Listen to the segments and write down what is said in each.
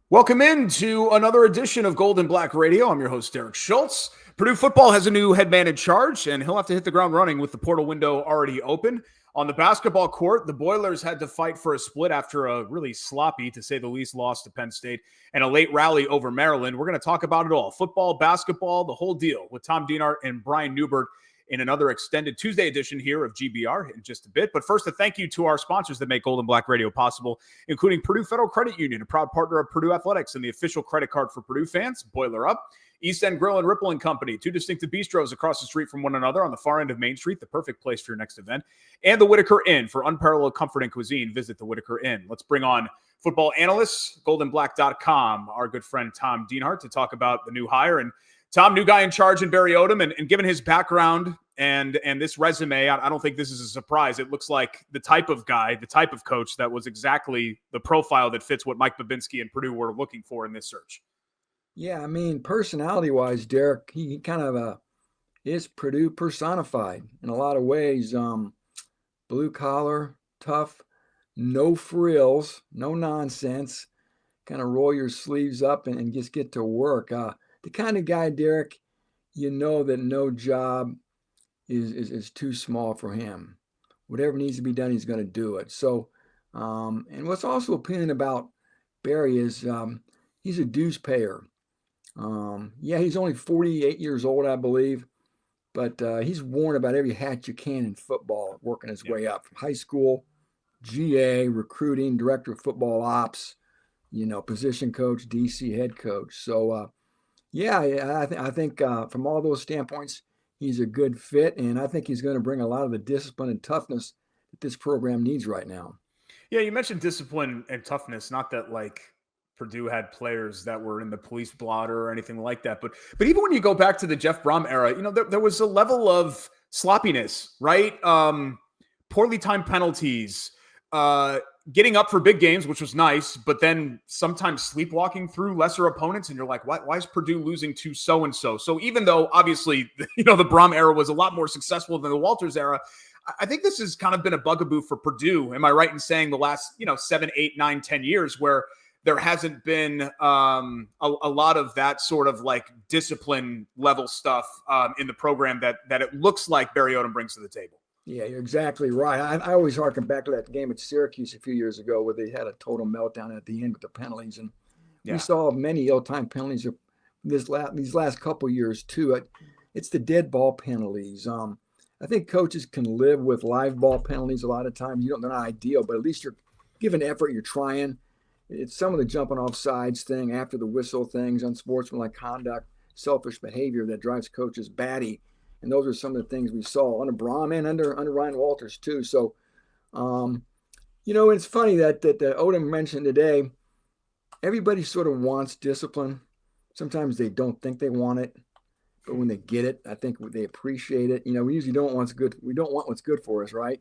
Welcome into another edition of Gold and Black Radio. I'm your host, Derek Schultz. Purdue football has a new head man in charge, and he'll have to hit the ground running with the portal window already open. On the basketball court, the Boilers had to fight for a split after a really sloppy, to say the least, loss to Penn State and a late rally over Maryland. We're going to talk about it all. Football, basketball, the whole deal with Tom Dienhart and Brian Neubert in another extended Tuesday edition here of GBR in just a bit. But first, a thank you to our sponsors that make Gold and Black Radio possible, including Purdue Federal Credit Union, a proud partner of Purdue Athletics and the official credit card for Purdue fans. Boiler Up. East End Grill and Ripple and Company, two distinctive bistros across the street from one another on the far end of Main Street, the perfect place for your next event. And the Whitaker Inn for unparalleled comfort and cuisine. Visit the Whitaker Inn. Let's bring on football analyst, goldenblack.com, our good friend Tom Dienhart, to talk about the new hire. And Tom, new guy in charge in Barry Odom, and given his background and this resume, I don't think this is a surprise. It looks like the type of guy, the type of coach that was exactly the profile that fits what Mike Babinski and Purdue were looking for in this search. Yeah, I mean, personality-wise, Derek, he kind of is Purdue personified in a lot of ways. Blue collar, tough, no frills, no nonsense. Kind of roll your sleeves up and just get to work. The kind of guy, Derek, you know that no job is too small for him. Whatever needs to be done, he's going to do it. So, and what's also appealing about Barry is he's a dues payer. Yeah, he's only 48 years old, I believe, but he's worn about every hat you can in football, working his way up from high school, GA, recruiting, director of football ops, position coach, DC head coach. So, I think from all those standpoints, he's a good fit, and I think he's going to bring a lot of the discipline and toughness that this program needs right now. Yeah, you mentioned discipline and toughness, not that Purdue had players that were in the police blotter or anything like that. But even when you go back to the Jeff Brom era, there was a level of sloppiness, right? Poorly timed penalties, getting up for big games, which was nice, but then sometimes sleepwalking through lesser opponents. And you're like, why is Purdue losing to so-and-so? So even though obviously, the Brom era was a lot more successful than the Walters era, I think this has kind of been a bugaboo for Purdue. Am I right in saying the last, 7, 8, 9, 10 years where there hasn't been a lot of that sort of discipline level stuff in the program that it looks like Barry Odom brings to the table? Yeah, you're exactly right. I always harken back to that game at Syracuse a few years ago where they had a total meltdown at the end with the penalties. And we saw many ill-timed penalties these last couple years too. It's the dead ball penalties. I think coaches can live with live ball penalties a lot of times. They're not ideal, but at least you're giving effort, you're trying. It's some of the jumping off sides thing, after the whistle things, unsportsmanlike conduct, selfish behavior that drives coaches batty. And those are some of the things we saw under Brom and under Ryan Walters too. So, it's funny that Odom mentioned today, everybody sort of wants discipline. Sometimes they don't think they want it, but when they get it, I think they appreciate it. We usually don't want what's good. We don't want what's good for us, right?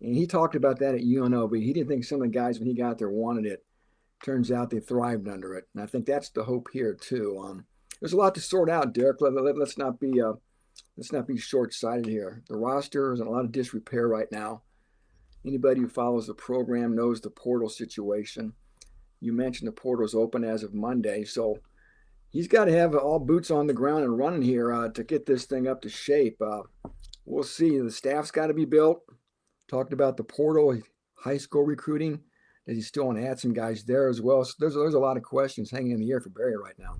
And he talked about that at UNO, but he didn't think some of the guys when he got there wanted it. Turns out they thrived under it. And I think that's the hope here too. There's a lot to sort out, Derek. Let's not be short-sighted here. The roster is in a lot of disrepair right now. Anybody who follows the program knows the portal situation. You mentioned the portal's open as of Monday, so he's got to have all boots on the ground and running here to get this thing up to shape. We'll see. The staff's got to be built. Talked about the portal, high school recruiting. Does he still want to add some guys there as well? So there's a lot of questions hanging in the air for Barry right now.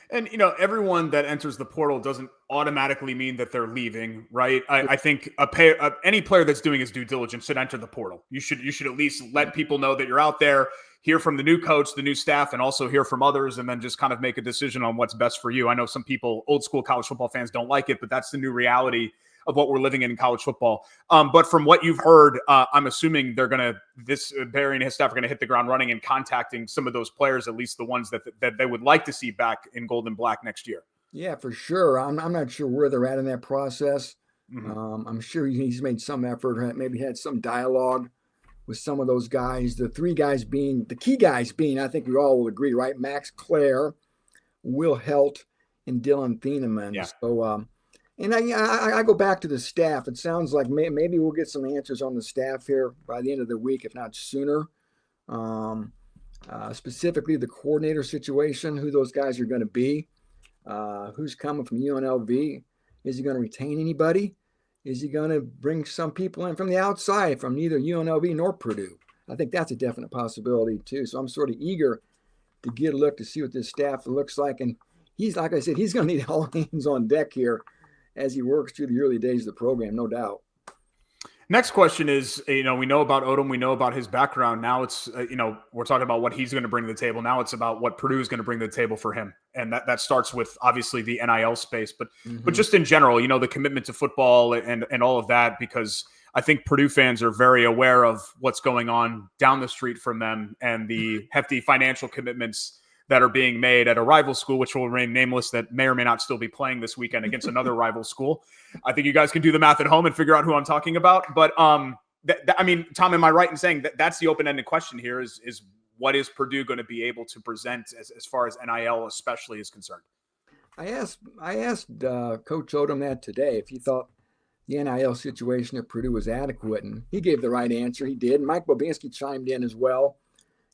And, everyone that enters the portal doesn't automatically mean that they're leaving, right? I think any player that's doing his due diligence should enter the portal. You should at least let people know that you're out there, hear from the new coach, the new staff, and also hear from others, and then just kind of make a decision on what's best for you. I know some people, old school college football fans, don't like it, but that's the new reality of what we're living in college football. But from what you've heard, I'm assuming Barry and his staff are going to hit the ground running and contacting some of those players, at least the ones that they would like to see back in Gold and Black next year. Yeah, for sure. I'm not sure where they're at in that process. Mm-hmm. I'm sure he's made some effort, maybe had some dialogue with some of those guys. The key guys being, I think we all will agree, right? Max Clare, Will Helt, and Dylan Thieneman. Yeah. So, and I go back to the staff. It sounds like maybe we'll get some answers on the staff here by the end of the week, if not sooner. specifically the coordinator situation, who those guys are going to be, who's coming from UNLV. Is he going to retain anybody? Is he going to bring some people in from the outside from neither UNLV nor Purdue? I think that's a definite possibility too. So I'm sort of eager to get a look to see what this staff looks like. And he's, like I said, he's going to need all hands on deck here as he works through the early days of the program, no doubt. Next question is, we know about Odom. We know about his background. Now it's, we're talking about what he's going to bring to the table. Now it's about what Purdue is going to bring to the table for him. And that starts with obviously the NIL space, but just in general, the commitment to football and all of that, because I think Purdue fans are very aware of what's going on down the street from them and the hefty financial commitments that are being made at a rival school, which will remain nameless, that may or may not still be playing this weekend against another rival school. I think you guys can do the math at home and figure out who I'm talking about. But Tom, am I right in saying that that's the open-ended question here is what is Purdue going to be able to present as far as NIL especially is concerned? I asked Coach Odom that today, if he thought the NIL situation at Purdue was adequate, and he gave the right answer. He did. Mike Bobinski chimed in as well.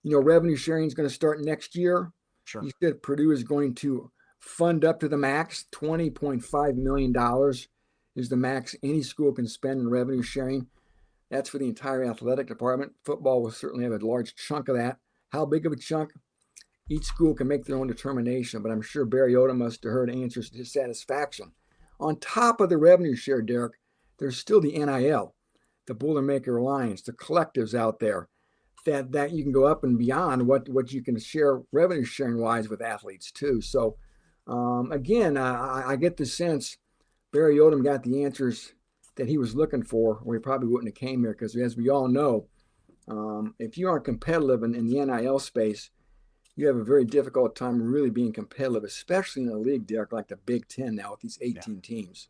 Revenue sharing is going to start next year. Sure. He said Purdue is going to fund up to the max. $20.5 million is the max any school can spend in revenue sharing. That's for the entire athletic department. Football will certainly have a large chunk of that. How big of a chunk? Each school can make their own determination, but I'm sure Barry Odom must have heard answers to his satisfaction. On top of the revenue share, Derek, there's still the NIL, the Boilermaker Alliance, the collectives out there that you can go up and beyond what you can share revenue sharing wise with athletes too. So again, I get the sense Barry Odom got the answers that he was looking for, or he probably wouldn't have came here, because as we all know, if you aren't competitive in the NIL space, you have a very difficult time really being competitive, especially in a league, Derek, like the Big Ten now with these 18 teams.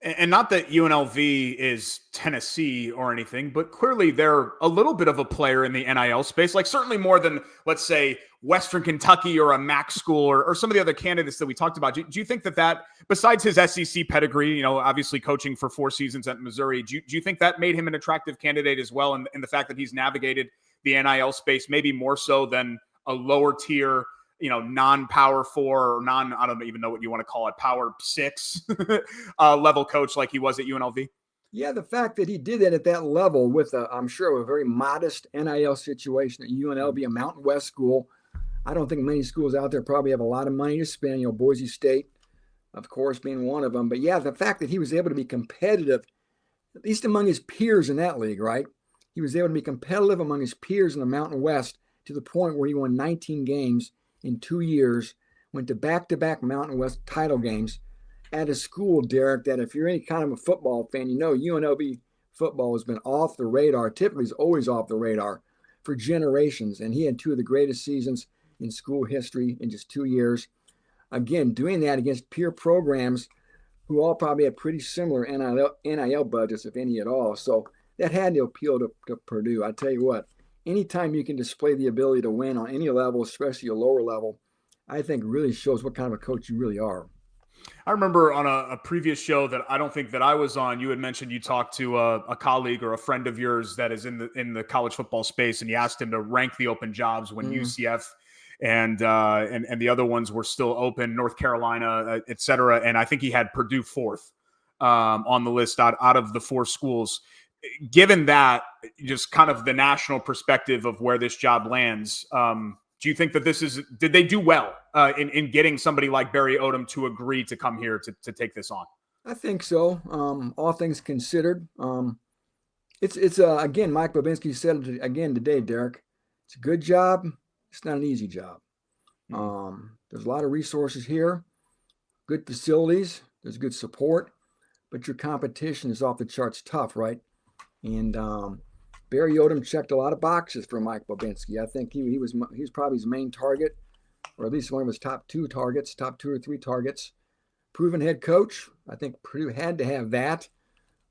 And not that UNLV is Tennessee or anything, but clearly they're a little bit of a player in the NIL space, like certainly more than, let's say, Western Kentucky or a MAC school or some of the other candidates that we talked about. Do you think that besides his SEC pedigree, obviously coaching for 4 seasons at Missouri, do you think that made him an attractive candidate as well? And the fact that he's navigated the NIL space maybe more so than a lower tier, non-power 4 or I don't even know what you want to call it, power 6 level coach like he was at UNLV? Yeah, the fact that he did that at that level with, I'm sure, a very modest NIL situation at UNLV, a Mountain West school. I don't think many schools out there probably have a lot of money to spend, Boise State, of course, being one of them. But yeah, the fact that he was able to be competitive, at least among his peers in that league, right? He was able to be competitive among his peers in the Mountain West to the point where he won 19 games in 2 years, went to back-to-back Mountain West title games at a school, Derek, that if you're any kind of a football fan, UNLV football has been off the radar, typically is always off the radar for generations. And he had 2 of the greatest seasons in school history in just 2 years. Again, doing that against peer programs who all probably had pretty similar NIL budgets, if any at all. So that had to appeal to Purdue. I tell you what, anytime you can display the ability to win on any level, especially a lower level, I think really shows what kind of a coach you really are. I remember on a previous show that I don't think that I was on, you had mentioned you talked to a colleague or a friend of yours that is in the college football space, and you asked him to rank the open jobs when UCF and the other ones were still open, North Carolina, et cetera. And I think he had Purdue 4th on the list out of the 4 schools. Given that, just kind of the national perspective of where this job lands, do you think that did they do well in getting somebody like Barry Odom to agree to come here to take this on? I think so. All things considered, it's again, Mike Bobinski said it again today, Derek. It's a good job. It's not an easy job. There's a lot of resources here, good facilities, there's good support, but your competition is off the charts tough, right? And Barry Odom checked a lot of boxes for Mike Bobinski. I think he was probably his main target, or at least one of his top 2 or 3 targets. Proven head coach. I think Purdue had to have that.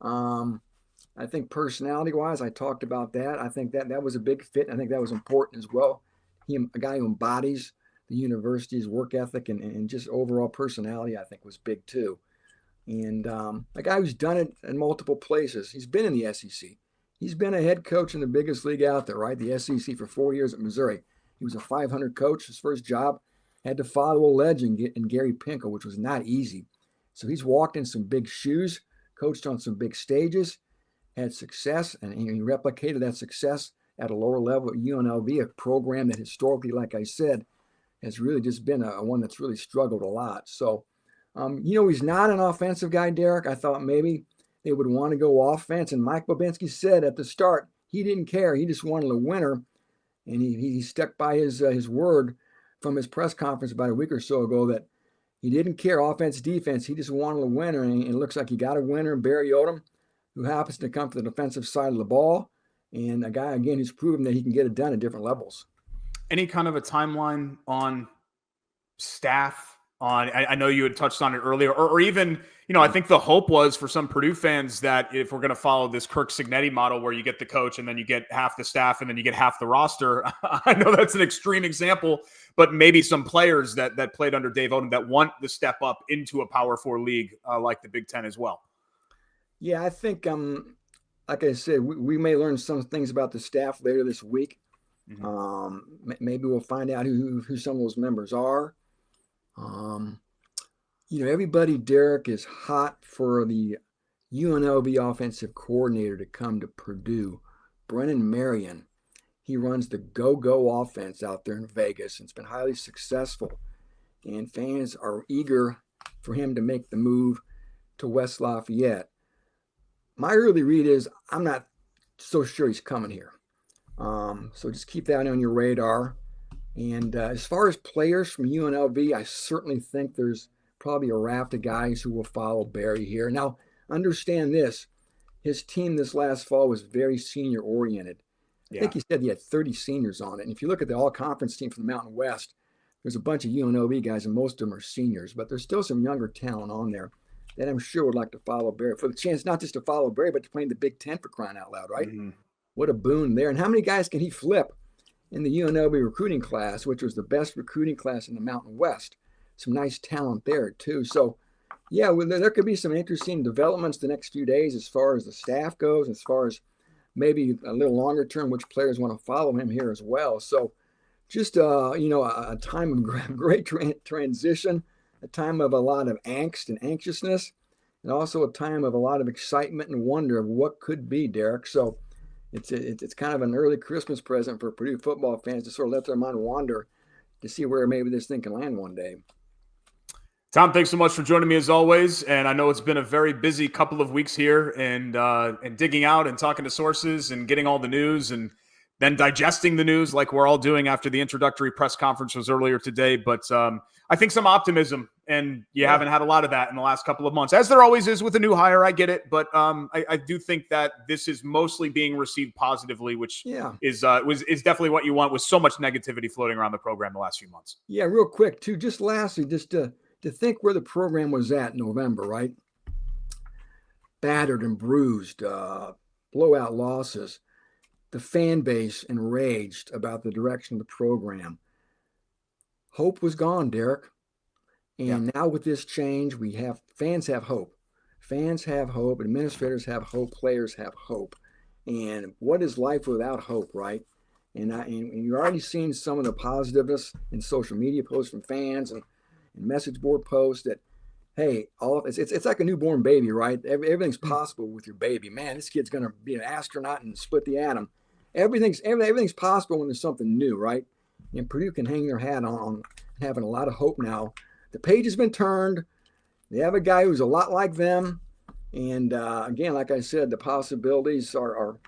I think personality-wise, I talked about that. I think that was a big fit. I think that was important as well. A guy who embodies the university's work ethic and just overall personality, I think, was big too. And a guy who's done it in multiple places. He's been in the SEC. He's been a head coach in the biggest league out there, right? The SEC for 4 years at Missouri. He was a 500 coach. His first job had to follow a legend in Gary Pinkel, which was not easy. So he's walked in some big shoes, coached on some big stages, had success, and he replicated that success at a lower level at UNLV, a program that historically, like I said, has really just been a one that's really struggled a lot. So, he's not an offensive guy, Derek. I thought maybe they would want to go offense. And Mike Bobinski said at the start, he didn't care. He just wanted a winner. And he stuck by his word from his press conference about a week or so ago that he didn't care offense, defense. He just wanted a winner. And it looks like he got a winner in Barry Odom, who happens to come from the defensive side of the ball. And a guy, again, who's proven that he can get it done at different levels. Any kind of a timeline on staff? I know you had touched on it earlier, or even, I think the hope was for some Purdue fans that if we're going to follow this Kirk Cignetti model where you get the coach and then you get half the staff and then you get half the roster. I know that's an extreme example, but maybe some players that played under Dave Odom that want the step up into a Power 4 league like the Big Ten as well. Yeah, I think, like I said, we may learn some things about the staff later this week. Mm-hmm. Maybe we'll find out who some of those members are. Everybody, Derek, is hot for the UNLV offensive coordinator to come to Purdue. Brennan Marion. He runs the go-go offense out there in Vegas, and it's been highly successful. And fans are eager for him to make the move to West Lafayette. My early read is I'm not so sure he's coming here. So just keep that on your radar. And as far as players from UNLV, I certainly think there's probably a raft of guys who will follow Barry here. Now, understand this. His team this last fall was very senior-oriented. I think he said he had 30 seniors on it. And if you look at the all-conference team from the Mountain West, there's a bunch of UNLV guys, and most of them are seniors. But there's still some younger talent on there that I'm sure would like to follow Barry for the chance not just to follow Barry, but to play in the Big Ten, for crying out loud, right? Mm-hmm. What a boon there. And how many guys can he flip in the UNLV recruiting class, which was the best recruiting class in the Mountain West? Some nice talent there, too. So, yeah, there could be some interesting developments the next few days as far as the staff goes, as far as maybe a little longer term, which players want to follow him here as well. So just, a time of great transition, a time of a lot of angst and anxiousness, and also a time of a lot of excitement and wonder of what could be, Derek. So it's kind of an early Christmas present for Purdue football fans to sort of let their mind wander to see where maybe this thing can land one day. Tom, thanks so much for joining me as always. And I know it's been a very busy couple of weeks here and digging out and talking to sources and getting all the news and then digesting the news like we're all doing after the introductory press conference was earlier today. But I think some optimism, and you haven't had a lot of that in the last couple of months, as there always is with a new hire. I get it. But I do think that this is mostly being received positively, which is definitely what you want with so much negativity floating around the program the last few months. Yeah, real quick, too, just lastly, just to think where the program was at in November, right? Battered and bruised, blowout losses. The fan base enraged about the direction of the program. Hope was gone, Derek. And now with this change, fans have hope. Fans have hope. Administrators have hope. Players have hope. And what is life without hope, right? And you're already seeing some of the positiveness in social media posts from fans and message board posts that, hey, it's like a newborn baby, right? Everything's possible with your baby. Man, this kid's going to be an astronaut and split the atom. Everything's possible when there's something new, right? And Purdue can hang their hat on having a lot of hope now. The page has been turned. They have a guy who's a lot like them. And again, like I said, the possibilities are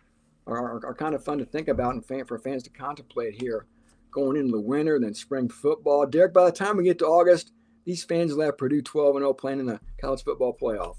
kind of fun to think about and for fans to contemplate here going into the winter, then spring football. Derek, by the time we get to August, these fans will have Purdue 12-0 playing in the college football playoff.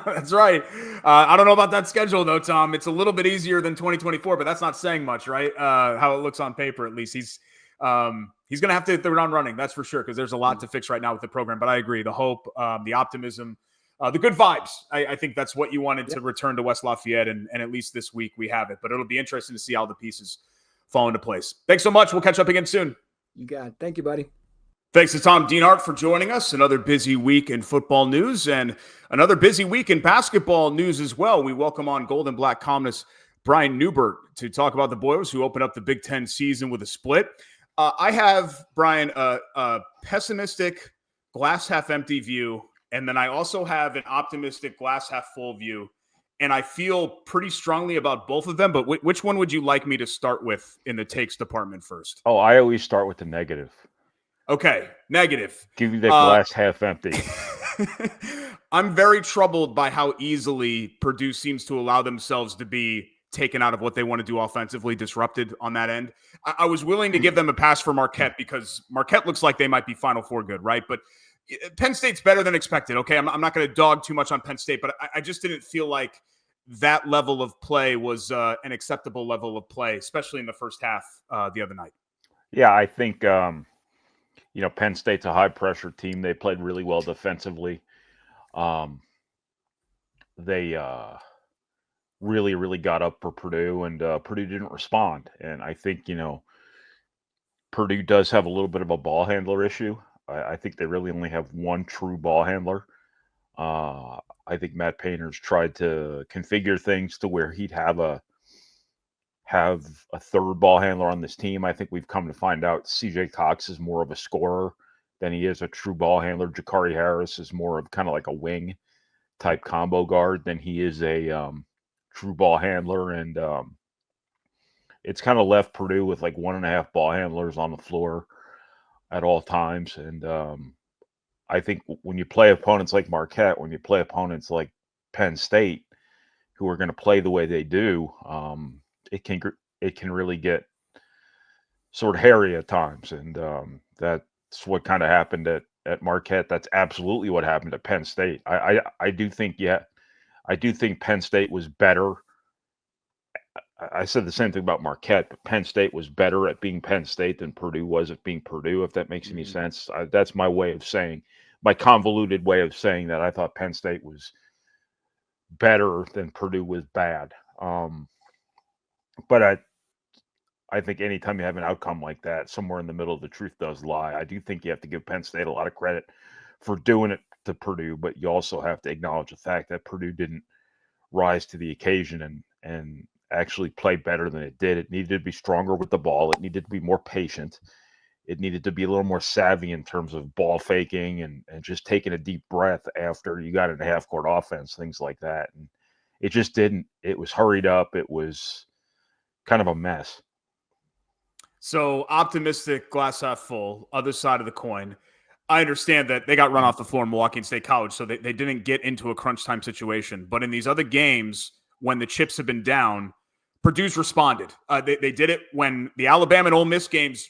That's right. I don't know about that schedule, though, Tom. It's a little bit easier than 2024, but that's not saying much, right? How it looks on paper, at least. He's going to have to hit the ground running, that's for sure, because there's a lot to fix right now with the program. But I agree. The hope, the optimism, the good vibes. I think that's what you wanted to return to West Lafayette, and at least this week we have it. But it'll be interesting to see how the pieces fall into place. Thanks so much. We'll catch up again soon. You got it. Thank you, buddy. Thanks to Tom Dienhart for joining us. Another busy week in football news and another busy week in basketball news as well. We welcome on Gold and Black columnist Brian Neubert to talk about the Boilers, who opened up the Big Ten season with a split. I have, Brian, a pessimistic glass half empty view, and then I also have an optimistic glass half full view. And I feel pretty strongly about both of them, but which one would you like me to start with in the takes department first? Oh, I always start with the negative. Okay, negative. Give you the glass half empty. I'm very troubled by how easily Purdue seems to allow themselves to be taken out of what they want to do offensively, disrupted on that end. I was willing to give them a pass for Marquette because Marquette looks like they might be Final Four good, right? But Penn State's better than expected. Okay, I'm not going to dog too much on Penn State, but I just didn't feel like that level of play was an acceptable level of play, especially in the first half the other night. Yeah, I think Penn State's a high pressure team. They played really well defensively. They really, really got up for Purdue, and Purdue didn't respond. And I think Purdue does have a little bit of a ball handler issue. I think they really only have one true ball handler. I think Matt Painter's tried to configure things to where he'd have a third ball handler on this team. I think we've come to find out CJ Cox is more of a scorer than he is a true ball handler. Jakari Harris is more of kind of like a wing type combo guard than he is a true ball handler. And it's kind of left Purdue with like 1.5 ball handlers on the floor at all times. And I think when you play opponents like Marquette, when you play opponents like Penn State, who are going to play the way they do, it can really get sort of hairy at times. And that's what kind of happened at Marquette. That's absolutely what happened at Penn State. I do think Penn State was better. I said the same thing about Marquette, but Penn State was better at being Penn State than Purdue was at being Purdue, if that makes any sense. That's my way of saying, my convoluted way of saying that I thought Penn State was better than Purdue was bad. But I think anytime you have an outcome like that, somewhere in the middle, the truth does lie. I do think you have to give Penn State a lot of credit for doing it to Purdue, but you also have to acknowledge the fact that Purdue didn't rise to the occasion and actually play better than it did. It needed to be stronger with the ball. It needed to be more patient. It needed to be a little more savvy in terms of ball faking and just taking a deep breath after you got into half-court offense, things like that. And it just didn't. It was hurried up. It was kind of a mess. So optimistic, glass half full, other side of the coin. I understand that they got run off the floor in Milwaukee State College, so they didn't get into a crunch time situation. But in these other games, when the chips have been down, Purdue's responded. They did it when the Alabama and Ole Miss games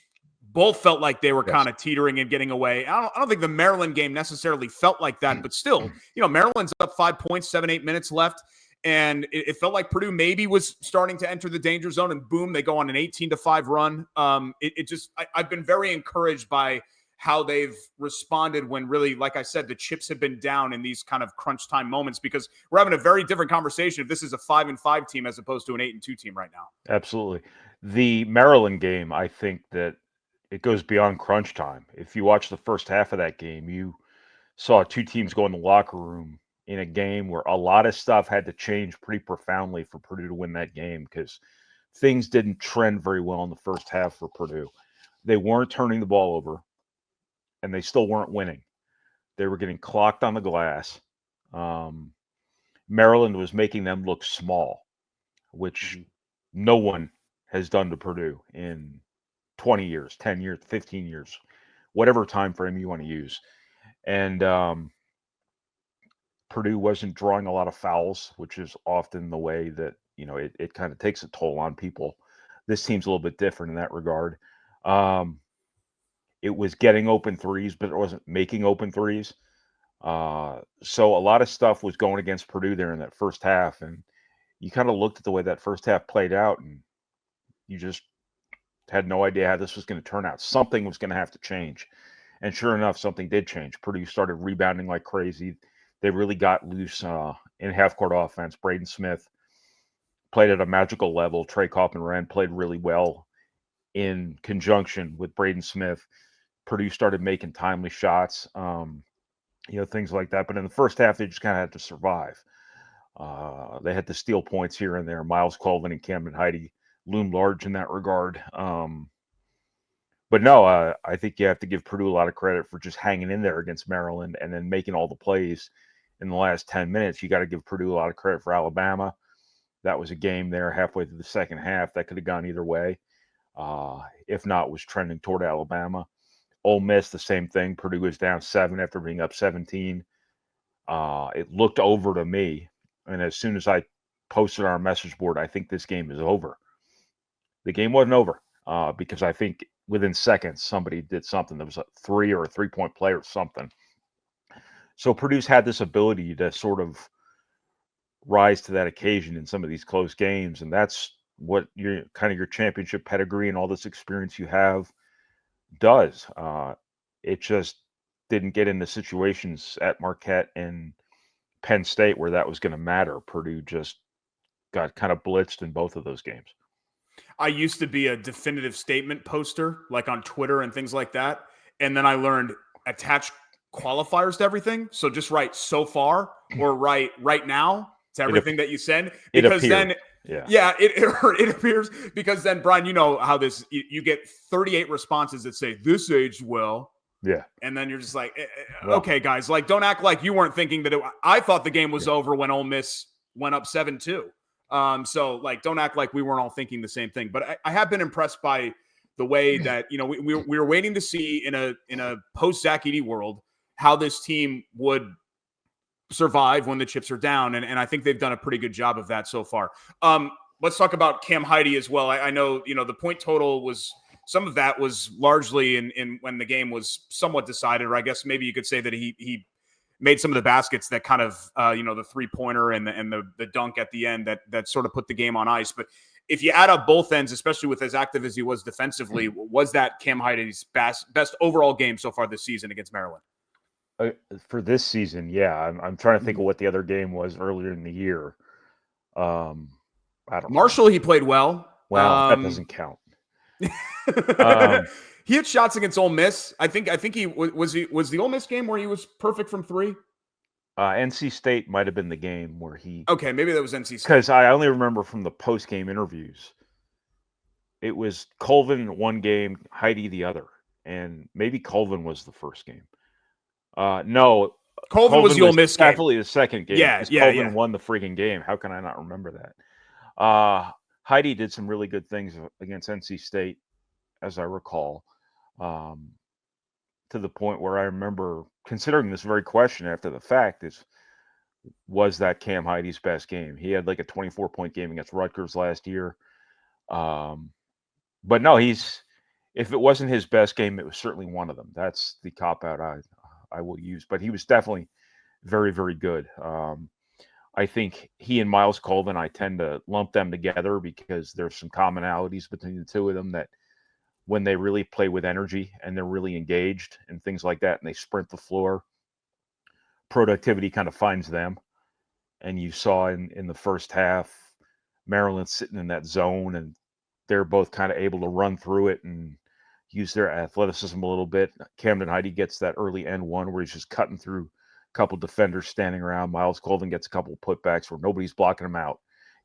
both felt like they were kind of teetering and getting away. I don't think the Maryland game necessarily felt like that, but still, Maryland's up 5 points, 7-8 minutes left. And it felt like Purdue maybe was starting to enter the danger zone, and boom, they go on an 18-5 run. I've been very encouraged by how they've responded when really, like I said, the chips have been down in these kind of crunch time moments, because we're having a very different conversation if this is a 5-5 team as opposed to an 8-2 team right now. Absolutely. The Maryland game, I think that it goes beyond crunch time. If you watch the first half of that game, you saw two teams go in the locker room in a game where a lot of stuff had to change pretty profoundly for Purdue to win that game, because things didn't trend very well in the first half for Purdue. They weren't turning the ball over, and they still weren't winning. They were getting clocked on the glass. Maryland was making them look small, which no one has done to Purdue in 20 years, 10 years, 15 years, whatever time frame you want to use. And Purdue wasn't drawing a lot of fouls, which is often the way that, it kind of takes a toll on people. This team's a little bit different in that regard. It was getting open threes, but it wasn't making open threes. So a lot of stuff was going against Purdue there in that first half. And you kind of looked at the way that first half played out, and you just had no idea how this was going to turn out. Something was going to have to change. And sure enough, something did change. Purdue started rebounding like crazy. They really got loose in half-court offense. Braden Smith played at a magical level. Trey Kaufman-Wren played really well in conjunction with Braden Smith. Purdue started making timely shots, things like that. But in the first half, they just kind of had to survive. They had to steal points here and there. Miles Colvin and Camden Heide loomed large in that regard. But no, I think you have to give Purdue a lot of credit for just hanging in there against Maryland and then making all the plays in the last 10 minutes. You got to give Purdue a lot of credit for Alabama. That was a game there halfway through the second half that could have gone either way. If not, was trending toward Alabama. Ole Miss, the same thing. Purdue was down 7 after being up 17. It looked over to me. And as soon as I posted on our message board, I think this game is over. The game wasn't over because I think within seconds, somebody did something. There was a 3 or a 3-point play or something. So Purdue's had this ability to sort of rise to that occasion in some of these close games. And that's what your kind of your championship pedigree and all this experience you have does. It just didn't get into situations at Marquette and Penn State where that was going to matter. Purdue just got kind of blitzed in both of those games. I used to be a definitive statement poster, like on Twitter and things like that. And then I learned attach qualifiers to everything. So just write so far or write right now to everything that you send. Because then, it appears. Because then, Brian, you know how this, you get 38 responses that say, this aged well. Yeah. And then you're just like, okay, guys, like, don't act like you weren't thinking that I thought the game was over when Ole Miss went up 7-2. So like, don't act like we weren't all thinking the same thing. But I have been impressed by the way that, you know, we were waiting to see in a post Zach Edey world how this team would survive when the chips are down. And I think they've done a pretty good job of that so far. Let's talk about Cam Heide as well. I know, you know, the point total was, some of that was largely in when the game was somewhat decided, or I guess maybe you could say that he made some of the baskets that kind of, you know, the 3-pointer and the dunk at the end that sort of put the game on ice. But if you add up both ends, especially with as active as he was defensively, was that Cam Heide's best overall game so far this season against Maryland? For this season, yeah. I'm trying to think of what the other game was earlier in the year. I don't Marshall, he played well. Well, that doesn't count. He hit shots against Ole Miss. I think he was the Ole Miss game where he was perfect from 3. NC State might have been the game where he. Okay, maybe that was NC State. Because I only remember from the post game interviews, it was Colvin one game, Heide the other, and maybe Colvin was the first game. No, Colvin was the Ole Miss game. Definitely the second game. Yeah. Colvin won the freaking game. How can I not remember that? Heide did some really good things against NC State, as I recall, to the point where I remember considering this very question after the fact was that Cam Heide's best game? He had like a 24-point game against Rutgers last year. But no, if it wasn't his best game, it was certainly one of them. That's the cop-out I will use. But he was definitely very, very good. I think he and Miles Colvin, I tend to lump them together because there's some commonalities between the two of them that when they really play with energy and they're really engaged and things like that, and they sprint the floor, productivity kind of finds them. And you saw in the first half, Maryland sitting in that zone, and they're both kind of able to run through it and use their athleticism a little bit. Camden Heide gets that early end one where he's just cutting through couple defenders standing around. Miles Colvin gets a couple putbacks where nobody's blocking him out.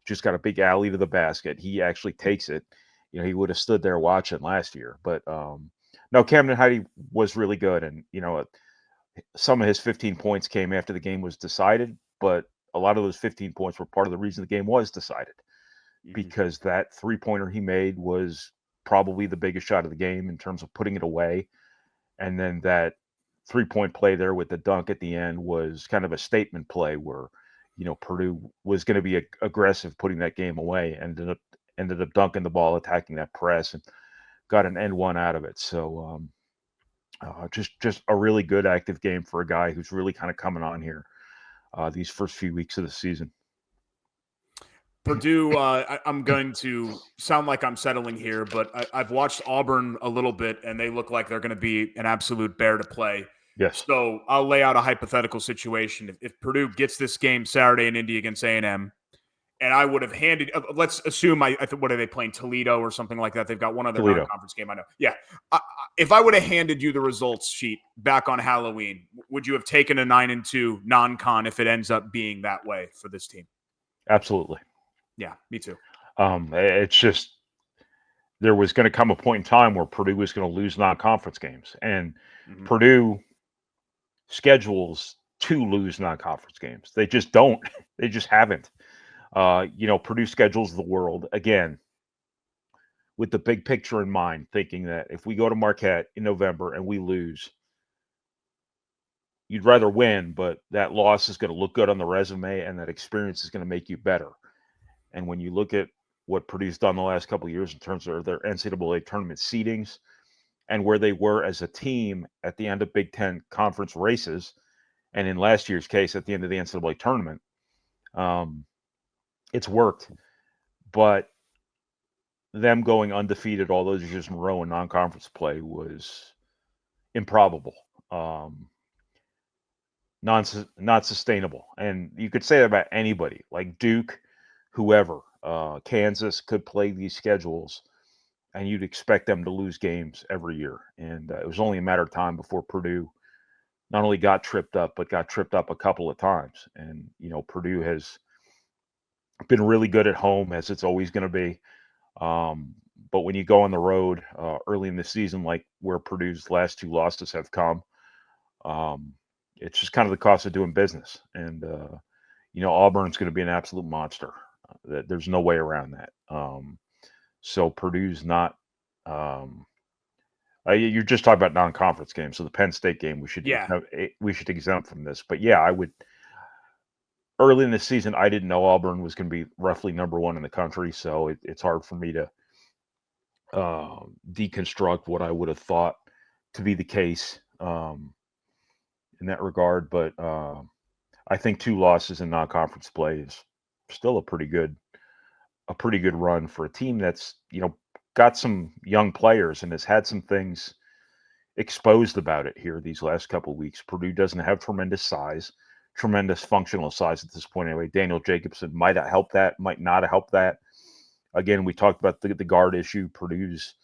Just got a big alley to the basket. He actually takes it. You know, he would have stood there watching last year. But no, Camden Heide was really good. And, you know, some of his 15 points came after the game was decided, but a lot of those 15 points were part of the reason the game was decided. Because that 3-pointer he made was probably the biggest shot of the game in terms of putting it away. And then that 3-point play there with the dunk at the end was kind of a statement play where, you know, Purdue was going to be aggressive putting that game away, and ended up dunking the ball, attacking that press, and got an end one out of it. So just a really good active game for a guy who's really kind of coming on here these first few weeks of the season. Purdue, I'm going to sound like I'm settling here, but I've watched Auburn a little bit, and they look like they're going to be an absolute bear to play. Yes. So I'll lay out a hypothetical situation. If Purdue gets this game Saturday in Indy against A&M, and I would have handed – let's assume I think what are they playing, Toledo or something like that? They've got one other non-conference game, I know. Yeah. If I would have handed you the results sheet back on Halloween, would you have taken a 9-2 non-con if it ends up being that way for this team? Absolutely. Yeah, me too. It's just there was going to come a point in time where Purdue was going to lose non-conference games, and Purdue schedules to lose non-conference games. They just don't. They just haven't. Purdue schedules the world again with the big picture in mind, thinking that if we go to Marquette in November and we lose, you'd rather win, but that loss is going to look good on the resume, and that experience is going to make you better. And when you look at what Purdue's done the last couple of years in terms of their NCAA tournament seedings and where they were as a team at the end of Big Ten conference races, and in last year's case, at the end of the NCAA tournament, it's worked. But them going undefeated all those years in a row in non-conference play was improbable. Not sustainable. And you could say that about anybody, like Duke, whoever. Kansas could play these schedules, and you'd expect them to lose games every year. And it was only a matter of time before Purdue not only got tripped up, but got tripped up a couple of times. And, Purdue has been really good at home, as it's always going to be. But when you go on the road early in the season, like where Purdue's last two losses have come, it's just kind of the cost of doing business. And, Auburn's going to be an absolute monster. There's no way around that. So Purdue's not you're just talking about non-conference games. So the Penn State game, we should exempt from this. But yeah, I would. Early in the season, I didn't know Auburn was going to be roughly number one in the country. So it's hard for me to deconstruct what I would have thought to be the case in that regard. But I think 2 losses in non-conference play is still a pretty good run for a team that's, got some young players and has had some things exposed about it here these last couple of weeks. Purdue doesn't have tremendous functional size at this point anyway. Daniel Jacobson might have helped that, might not have helped that. Again, we talked about the guard issue. Purdue's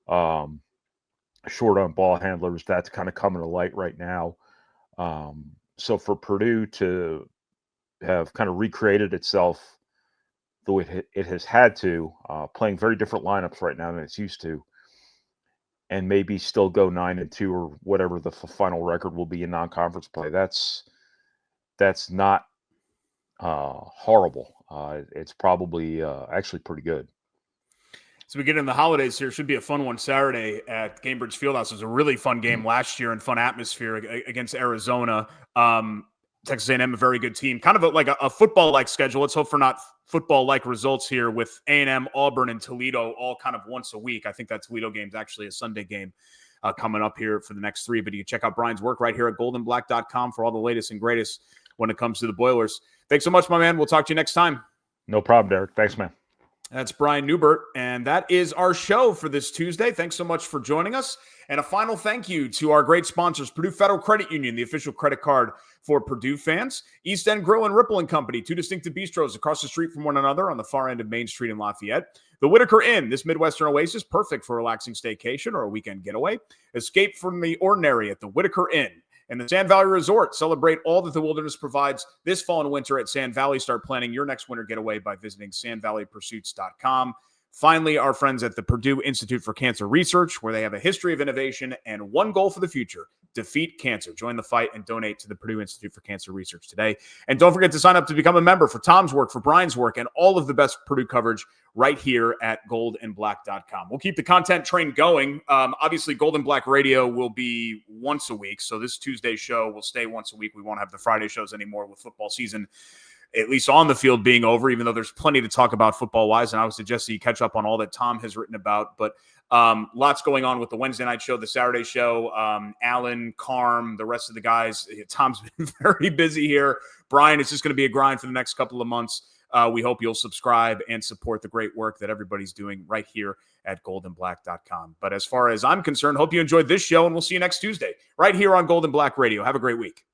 short on ball handlers. That's kind of coming to light right now. So for Purdue to have kind of recreated itself the way it has had to, playing very different lineups right now than it's used to, and maybe still go 9-2 or whatever the final record will be in non-conference play. That's not horrible. It's probably actually pretty good. So we get in the holidays here. Should be a fun one Saturday at Cambridge Fieldhouse. It was a really fun game last year and fun atmosphere against Arizona. Texas A&M, a very good team. Kind of like a football-like schedule. Let's hope for not football-like results here with A&M, Auburn, and Toledo all kind of once a week. I think that Toledo game is actually a Sunday game coming up here for the next 3. But you can check out Brian's work right here at goldenblack.com for all the latest and greatest when it comes to the Boilers. Thanks so much, my man. We'll talk to you next time. No problem, Derek. Thanks, man. That's Brian Neubert, and that is our show for this Tuesday. Thanks so much for joining us. And a final thank you to our great sponsors, Purdue Federal Credit Union, the official credit card for Purdue fans, East End Grill and Ripple & Company, 2 distinctive bistros across the street from one another on the far end of Main Street in Lafayette, the Whitaker Inn, this Midwestern oasis, perfect for a relaxing staycation or a weekend getaway. Escape from the ordinary at the Whitaker Inn. And the Sand Valley Resort. Celebrate all that the wilderness provides this fall and winter at Sand Valley. Start planning your next winter getaway by visiting sandvalleypursuits.com. Finally, our friends at the Purdue Institute for Cancer Research, where they have a history of innovation and one goal for the future: defeat cancer. Join the fight and donate to the Purdue Institute for Cancer Research today. And don't forget to sign up to become a member for Tom's work, for Brian's work, and all of the best Purdue coverage right here at goldandblack.com. We'll keep the content train going. Obviously, Gold and Black Radio will be once a week. So this Tuesday show will stay once a week. We won't have the Friday shows anymore with football season, at least on the field, being over, even though there's plenty to talk about football-wise. And I would suggest that you catch up on all that Tom has written about. But lots going on with the Wednesday night show, the Saturday show. Alan, Carm, the rest of the guys. Tom's been very busy here. Brian, it's just going to be a grind for the next couple of months. We hope you'll subscribe and support the great work that everybody's doing right here at goldandblack.com. But as far as I'm concerned, hope you enjoyed this show, and we'll see you next Tuesday right here on Gold and Black Radio. Have a great week.